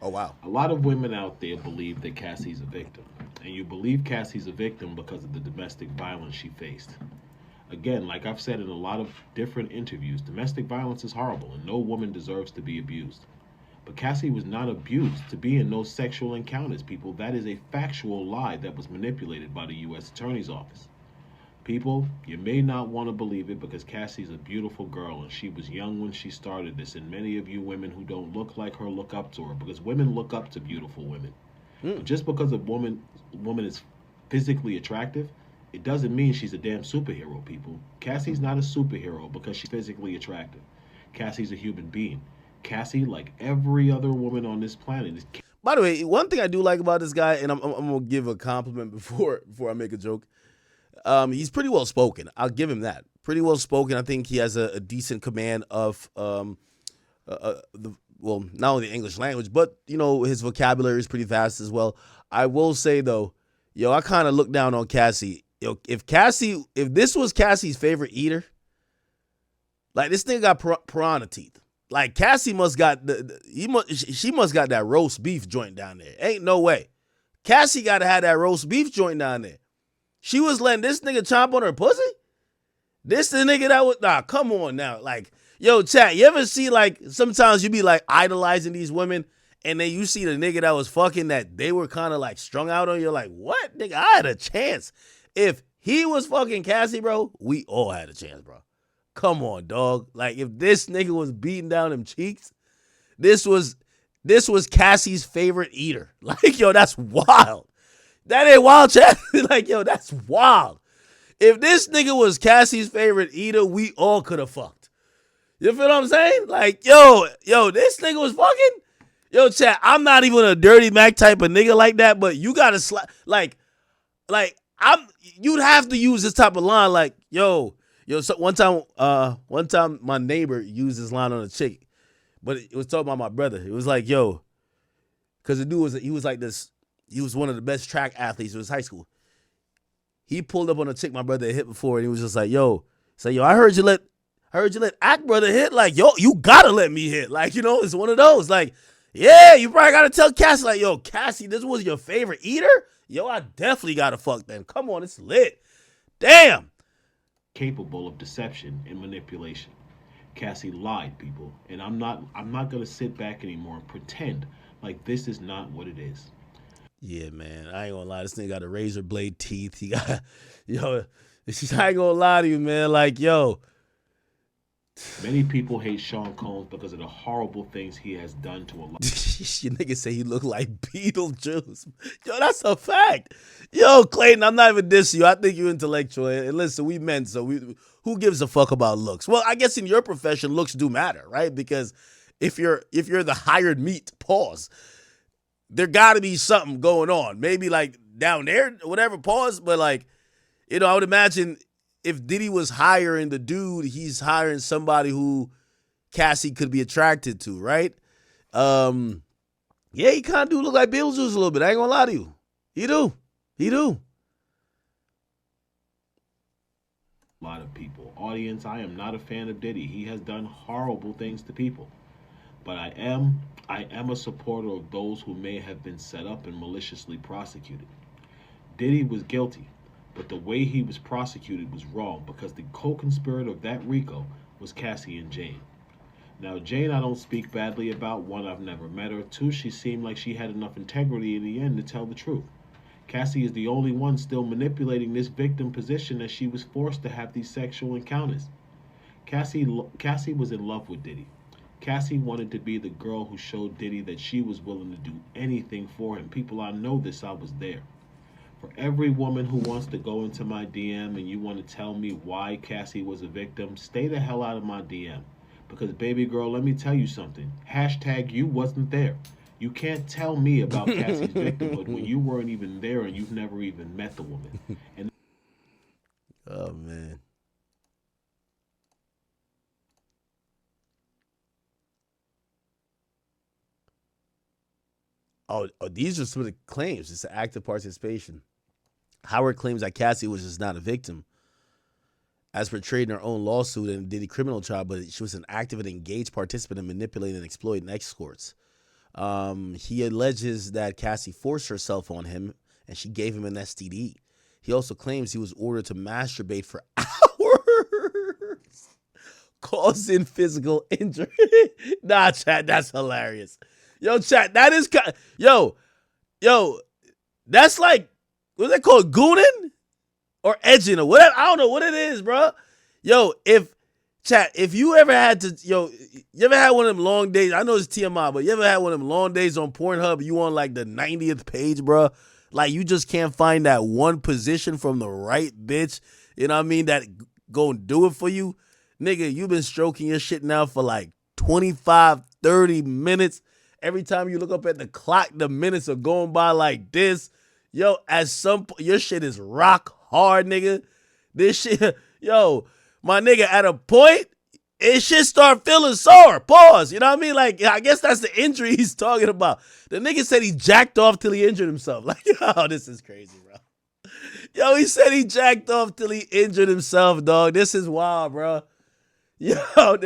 Oh, wow. A lot of women out there believe that Cassie's a victim. And you believe Cassie's a victim because of the domestic violence she faced. Again, like I've said in a lot of different interviews, domestic violence is horrible and no woman deserves to be abused. But Cassie was not abused to be in no sexual encounters, people. That is a factual lie that was manipulated by the U.S. Attorney's Office. People, you may not want to believe it because Cassie's a beautiful girl and she was young when she started this, and many of you women who don't look like her look up to her because women look up to beautiful women. But just because a woman is physically attractive It doesn't mean she's a damn superhero, people. Cassie's not a superhero because she's physically attractive. Cassie's a human being. Cassie, like every other woman on this planet, is. By the way, one thing I do like about this guy, and I'm gonna give a compliment before I make a joke. He's pretty well spoken. I'll give him that. Pretty well spoken. I think he has a decent command of not only the English language, but his vocabulary is pretty vast as well. I will say though, I kind of look down on Cassie. If this was Cassie's favorite eater, like this thing got piranha teeth. Like Cassie must got she must got that roast beef joint down there. Ain't no way. Cassie got to have that roast beef joint down there. She was letting this nigga chomp on her pussy? This the nigga that was, come on now. Like, yo, chat, you ever see, like, sometimes you be, like, idolizing these women, and then you see the nigga that was fucking that they were kind of, like, strung out on you. Like, what? Nigga, I had a chance. If he was fucking Cassie, bro, we all had a chance, bro. Come on, dog. Like, if this nigga was beating down them cheeks, this was Cassie's favorite eater. Like, yo, that's wild. That ain't wild, chat. Like, yo, that's wild. If this nigga was Cassie's favorite eater, we all could have fucked. You feel what I'm saying? Like, yo, this nigga was fucking. Yo, chat, I'm not even a dirty Mac type of nigga like that, but you gotta you'd have to use this type of line, like, yo. So one time my neighbor used this line on a chick, but it was talking about my brother. It was like, yo, because the dude he was like this. He was one of the best track athletes in his high school. He pulled up on a chick my brother had hit before, and he was just like, yo, I heard you let Act brother hit. Like, yo, you gotta let me hit. Like, it's one of those. Like, yeah, you probably gotta tell Cassie, like, yo, Cassie, this was your favorite eater? Yo, I definitely gotta fuck them. Come on, it's lit. Damn. Capable of deception and manipulation. Cassie lied, people, and I'm not gonna sit back anymore and pretend like this is not what it is. Yeah, man, I ain't gonna lie. This nigga got a razor blade teeth. He got, I ain't gonna lie to you, man. Like, yo. Many people hate Sean Combs because of the horrible things he has done to a lot. Your nigga say he look like Beetlejuice. Yo, that's a fact. Yo, Clayton, I'm not even dissing you. I think you're intellectual. And listen, we men, so who gives a fuck about looks? Well, I guess in your profession, looks do matter, right? Because if you're the hired meat, pause. There got to be something going on. Maybe like down there, whatever, pause. But like, I would imagine if Diddy was hiring the dude, he's hiring somebody who Cassie could be attracted to, right? Yeah, he kind of do look like Beetlejuice a little bit. I ain't gonna lie to you. He do. A lot of people. Audience, I am not a fan of Diddy. He has done horrible things to people. But I am a supporter of those who may have been set up and maliciously prosecuted. Diddy was guilty, but the way he was prosecuted was wrong because the co-conspirator of that RICO was Cassie and Jane. Now, Jane I don't speak badly about. One, I've never met her. Two, she seemed like she had enough integrity in the end to tell the truth. Cassie is the only one still manipulating this victim position as she was forced to have these sexual encounters. Cassie was in love with Diddy. Cassie wanted to be the girl who showed Diddy that she was willing to do anything for him. People, I know this, I was there. For every woman who wants to go into my DM and you want to tell me why Cassie was a victim, stay the hell out of my DM. Because, baby girl, let me tell you something. # you wasn't there. You can't tell me about Cassie's victimhood when you weren't even there and you've never even met the woman. And oh, man. Oh, these are some of the claims. It's an active participation. Howard claims that Cassie was just not a victim, as portrayed in her own lawsuit and Diddy criminal trial, but she was an active and engaged participant in manipulating and exploiting escorts. He alleges that Cassie forced herself on him and she gave him an STD. He also claims he was ordered to masturbate for hours, causing physical injury. Nah, chat, that's hilarious. Yo, chat, that is yo, that's like, what's that called, gooning or edging or whatever? I don't know what it is, bro. Yo, if you ever had to, you ever had one of them long days? I know it's TMI, but you ever had one of them long days on Pornhub? You on like the 90th page, bro? Like, you just can't find that one position from the right bitch, you know what I mean, that gonna do it for you. Nigga, you've been stroking your shit now for like 25, 30 minutes. Every time you look up at the clock, the minutes are going by like this. Yo, at some point, your shit is rock hard, nigga. This shit, yo, my nigga, at a point, it should start feeling sore. Pause. You know what I mean? Like, I guess that's the injury he's talking about. The nigga said he jacked off till he injured himself. Like, yo, this is crazy, bro. Yo, he said he jacked off till he injured himself, dog. This is wild, bro. Yo,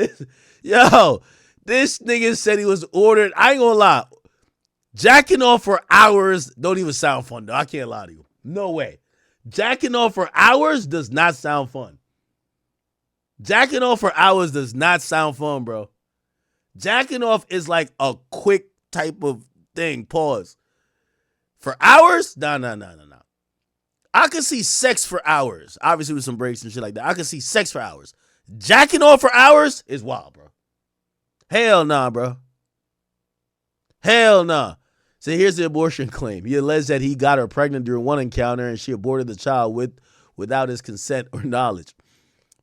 this nigga said he was ordered. I ain't gonna lie. Jacking off for hours don't even sound fun, though. I can't lie to you. No way. Jacking off for hours does not sound fun. Jacking off for hours does not sound fun, bro. Jacking off is like a quick type of thing. Pause. For hours? No. I can see sex for hours. Obviously with some breaks and shit like that. I can see sex for hours. Jacking off for hours is wild, bro. Hell nah, bro. Hell nah. So here's the abortion claim. He alleged that he got her pregnant during one encounter and she aborted the child without his consent or knowledge.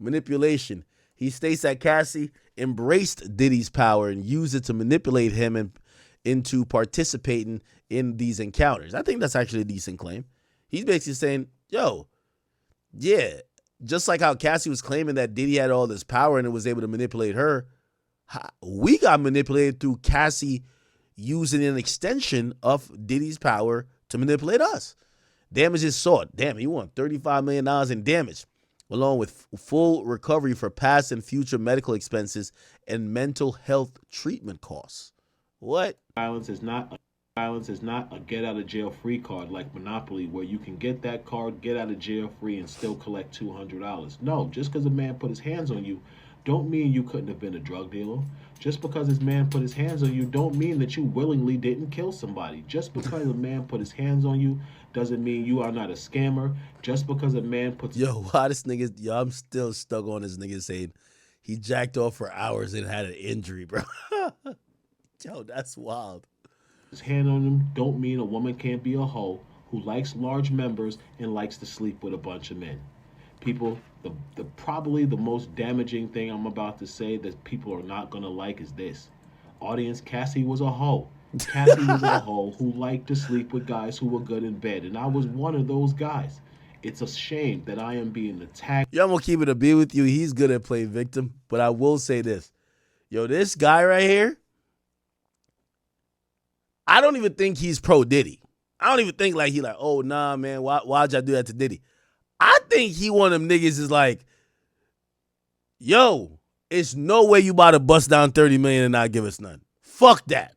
Manipulation. He states that Cassie embraced Diddy's power and used it to manipulate him into participating in these encounters. I think that's actually a decent claim. He's basically saying, yo, yeah, just like how Cassie was claiming that Diddy had all this power and it was able to manipulate her, we got manipulated through Cassie using an extension of Diddy's power to manipulate us. Damage is sought. Damn, he won $35 million in damage, along with full recovery for past and future medical expenses and mental health treatment costs. What? Violence is not a get out of jail free card like Monopoly, where you can get that card, get out of jail free, and still collect $200. No, just because a man put his hands on you don't mean you couldn't have been a drug dealer. Just because this man put his hands on you don't mean that you willingly didn't kill somebody. Just because a man put his hands on you doesn't mean you are not a scammer. Just because a man puts... Yo, why this nigga... Yo, I'm still stuck on this nigga saying he jacked off for hours and had an injury, bro. Yo, that's wild. His hand on him don't mean a woman can't be a hoe who likes large members and likes to sleep with a bunch of men. People, the probably the most damaging thing I'm about to say that people are not going to like is this. Audience, Cassie was a hoe. Cassie was a hoe who liked to sleep with guys who were good in bed, and I was one of those guys. It's a shame that I am being attacked. Yo, I'm going to keep it a beat with you. He's good at playing victim, but I will say this. Yo, this guy right here, I don't even think he's pro Diddy. I don't even think like he like, oh, nah, man, why'd y'all do that to Diddy? I think he one of them niggas is like, yo, it's no way you about to bust down $30 million and not give us none. Fuck that.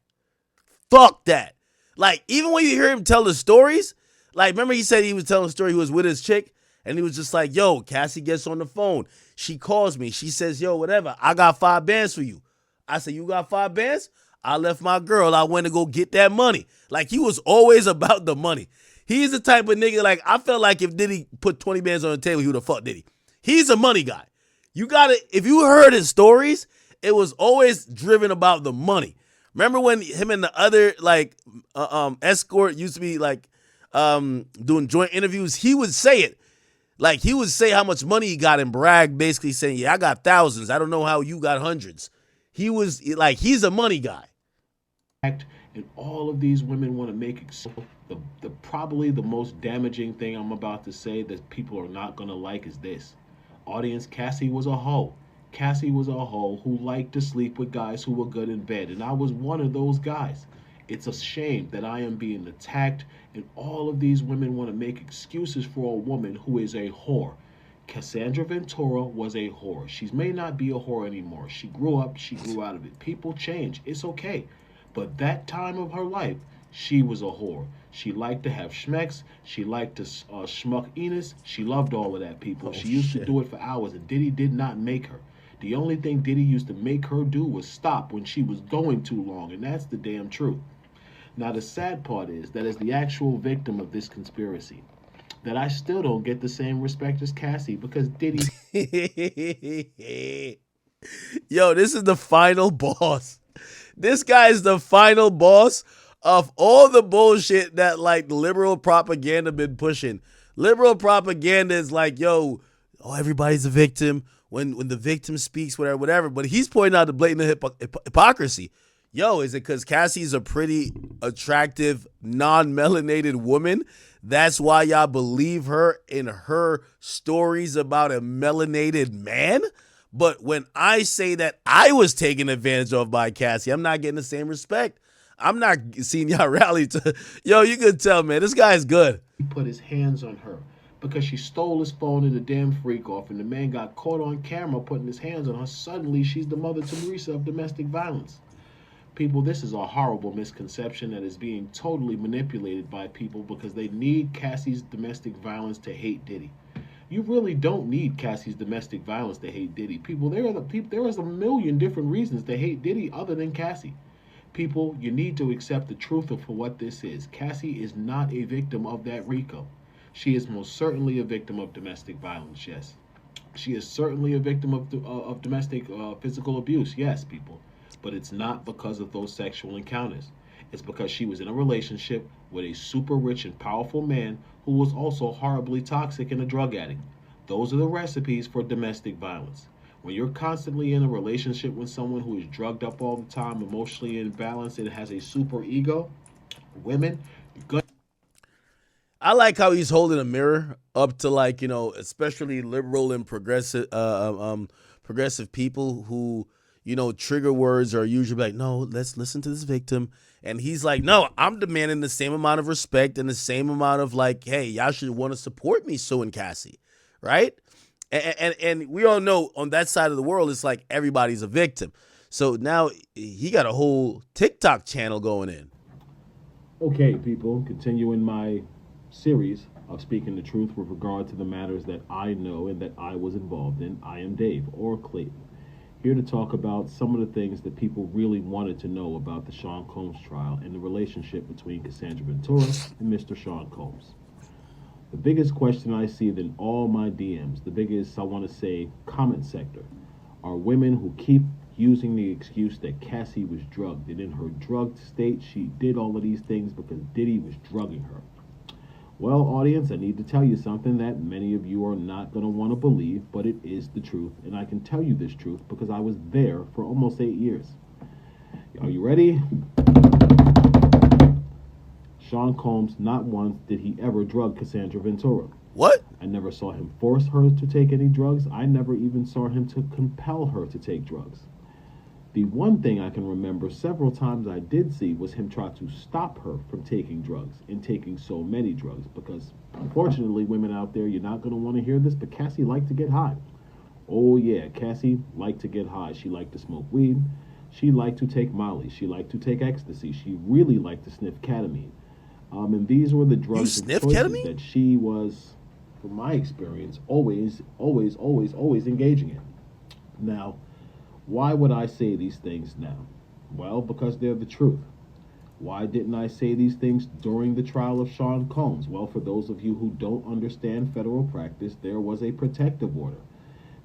Fuck that. Like, even when you hear him tell the stories, like, remember he said he was telling a story, he was with his chick, and he was just like, yo, Cassie gets on the phone. She calls me. She says, yo, whatever, I got 5 bands for you. I said, you got 5 bands? I left my girl. I went to go get that money. Like, he was always about the money. He's the type of nigga, like, I felt like if Diddy put 20 bands on the table, he would have fucked Diddy. He's a money guy. You gotta, if you heard his stories, it was always driven about the money. Remember when him and the other, like, escort used to be, like, doing joint interviews? He would say it. Like, he would say how much money he got and brag, basically saying, yeah, I got thousands. I don't know how you got hundreds. He was, like, he's a money guy. And all of these women want to make it so. The probably the most damaging thing I'm about to say that people are not going to like is this. Audience, Cassie was a hoe. Cassie was a hoe who liked to sleep with guys who were good in bed, and I was one of those guys. It's a shame that I am being attacked, and all of these women want to make excuses for a woman who is a whore. Cassandra Ventura was a whore. She may not be a whore anymore. She grew up, she grew out of it. People change. It's okay. But that time of her life, she was a whore. She liked to have schmecks. She liked to schmuck Enos. She loved all of that, people. She used to do it for hours, and Diddy did not make her. The only thing Diddy used to make her do was stop when she was going too long, and that's the damn truth. Now, the sad part is that as the actual victim of this conspiracy, that I still don't get the same respect as Cassie because Diddy... Yo, this is the final boss. This guy is the final boss of all the bullshit that like liberal propaganda been pushing. Liberal propaganda is like, yo, everybody's a victim when the victim speaks, whatever. But he's pointing out the blatant hypocrisy. Yo, is it because Cassie's a pretty attractive, non-melanated woman? That's why y'all believe her in her stories about a melanated man? But when I say that I was taken advantage of by Cassie, I'm not getting the same respect. I'm not seeing y'all rally to, yo, you could tell, man, this guy's good. He put his hands on her because she stole his phone and the damn freak off, and the man got caught on camera putting his hands on her. Suddenly, she's the Mother Teresa of domestic violence. People, this is a horrible misconception that is being totally manipulated by people because they need Cassie's domestic violence to hate Diddy. You really don't need Cassie's domestic violence to hate Diddy. People, there is a million different reasons to hate Diddy other than Cassie. People, you need to accept the truth of for what this is. Cassie is not a victim of that RICO. She is most certainly a victim of domestic violence, yes. She is certainly a victim of domestic physical abuse, yes, people. But it's not because of those sexual encounters. It's because she was in a relationship with a super rich and powerful man who was also horribly toxic and a drug addict. Those are the recipes for domestic violence. When you're constantly in a relationship with someone who is drugged up all the time, emotionally imbalanced, and has a super ego, women, you're good. I like how he's holding a mirror up to, like, you know, especially liberal and progressive people who, you know, trigger words are usually like, no, let's listen to this victim. And he's like, no, I'm demanding the same amount of respect and the same amount of like, hey, y'all should want to support me, Sue and Cassie, right? And we all know on that side of the world, it's like everybody's a victim. So now he got a whole TikTok channel going in. Okay, people, continuing my series of speaking the truth with regard to the matters that I know and that I was involved in. I am Dave, or Clayton, here to talk about some of the things that people really wanted to know about the Sean Combs trial and the relationship between Cassandra Ventura and Mr. Sean Combs. The biggest question I see in all my DMs, the biggest, I want to say, comment sector, are women who keep using the excuse that Cassie was drugged, and in her drugged state, she did all of these things because Diddy was drugging her. Well, audience, I need to tell you something that many of you are not going to want to believe, but it is the truth, and I can tell you this truth because I was there for almost 8 years. Are you ready? Sean Combs, not once did he ever drug Cassandra Ventura. What? I never saw him force her to take any drugs. I never even saw him to compel her to take drugs. The one thing I can remember several times I did see was him try to stop her from taking drugs and taking so many drugs because, unfortunately, women out there, you're not going to want to hear this, but Cassie liked to get high. Oh, yeah, Cassie liked to get high. She liked to smoke weed. She liked to take Molly. She liked to take ecstasy. She really liked to sniff ketamine. And these were the drugs and choices that she was, from my experience, always engaging in. Now, why would I say these things now? Well, because they're the truth. Why didn't I say these things during the trial of Sean Combs? Well, for those of you who don't understand federal practice, there was a protective order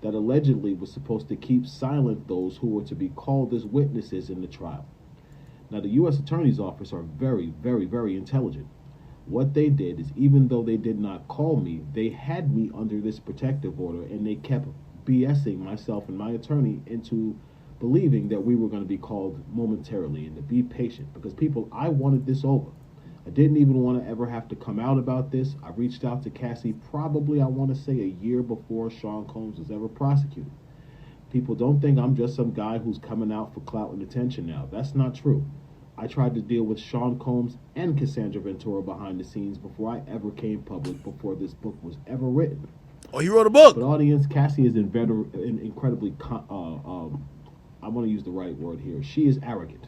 that allegedly was supposed to keep silent those who were to be called as witnesses in the trial. Now, the U.S. Attorney's Office are very, very, very intelligent. What they did is, even though they did not call me, they had me under this protective order, and they kept BSing myself and my attorney into believing that we were going to be called momentarily and to be patient. Because, people, I wanted this over. I didn't even want to ever have to come out about this. I reached out to Cassie probably, I want to say, a year before Sean Combs was ever prosecuted. People, don't think I'm just some guy who's coming out for clout and attention now. That's not true. I tried to deal with Sean Combs and Cassandra Ventura behind the scenes before I ever came public, before this book was ever written. Oh, you wrote a book. But audience, Cassie is incredibly, I want to use the right word here. She is arrogant.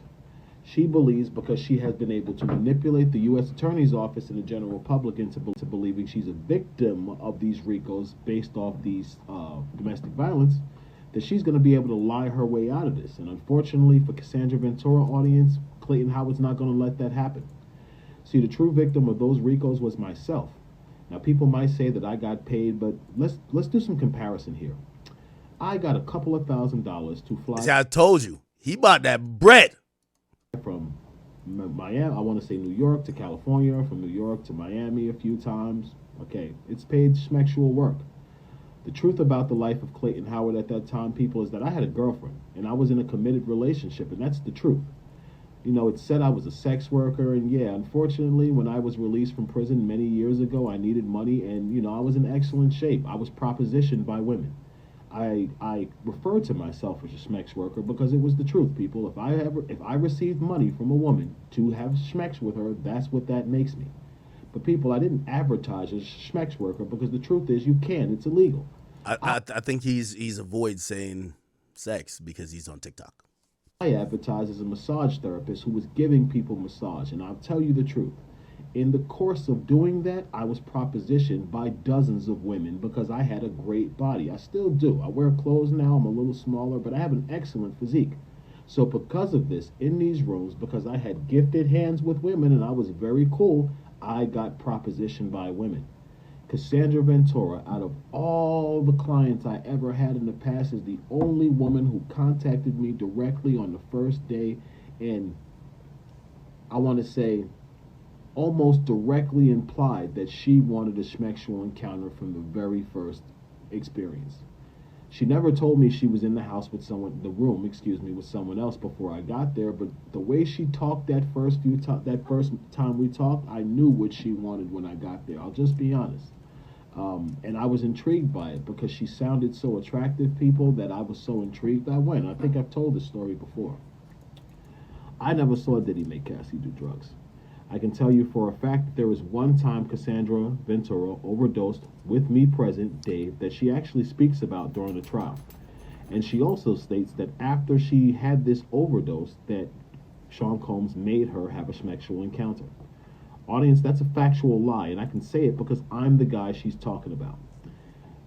She believes because she has been able to manipulate the U.S. Attorney's Office and the general public into believing she's a victim of these RICOs based off these domestic violence, that she's going to be able to lie her way out of this. And unfortunately for Cassandra Ventura, audience, Clayton Howard's not going to let that happen. See, the true victim of those RICOs was myself. Now, people might say that I got paid, but let's do some comparison here. I got a couple of $1,000s to fly. See, I told you, he bought that bread from Miami, I want to say New York to California, from New York to Miami a few times. Okay, it's paid sexual work. The truth about the life of Clayton Howard at that time, people, is that I had a girlfriend and I was in a committed relationship, and that's the truth. You know, it said I was a sex worker, and yeah, unfortunately, when I was released from prison many years ago, I needed money, and you know, I was in excellent shape. I was propositioned by women. I referred to myself as a schmex worker because it was the truth, people. If I received money from a woman to have schmex with her, that's what that makes me. But people, I didn't advertise as a schmex worker because the truth is you can't. It's illegal. I think he's avoid saying sex because he's on TikTok. I advertised as a massage therapist who was giving people massage, and I'll tell you the truth. In the course of doing that, I was propositioned by dozens of women because I had a great body. I still do. I wear clothes now. I'm a little smaller, but I have an excellent physique. So because of this, in these rooms, because I had gifted hands with women and I was very cool, I got propositioned by women. Cassandra Ventura, out of all the clients I ever had in the past, is the only woman who contacted me directly on the first day, and I want to say almost directly implied that she wanted a sexual encounter from the very first experience. She never told me she was in the house with someone, the room, with someone else before I got there, but the way she talked that first time we talked, I knew what she wanted when I got there. I'll just be honest. And I was intrigued by it because she sounded so attractive, people, that I was so intrigued I went. I think I've told this story before. I never saw Diddy make Cassie do drugs. I can tell you for a fact that there was one time Cassandra Ventura overdosed with me present, Dave, that she actually speaks about during the trial. And she also states that after she had this overdose that Sean Combs made her have a sexual encounter. Audience, that's a factual lie, and I can say it because I'm the guy she's talking about.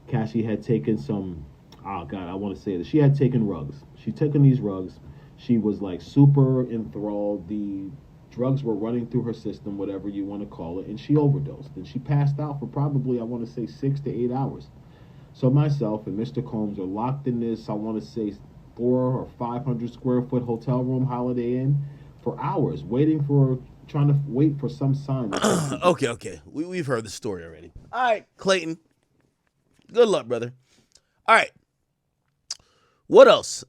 Cassie had taken some, oh God, I want to say this. She had taken rugs. She'd taken these rugs. She was like super enthralled. The drugs were running through her system, whatever you want to call it, and she overdosed. And she passed out for probably, I want to say, 6 to 8 hours. So myself and Mr. Combs are locked in this, I want to say, 400 or 500 square foot hotel room, Holiday Inn, for hours, trying to wait for some sign. Okay. We've heard the story already. All right, Clayton. Good luck, brother. All right. What else?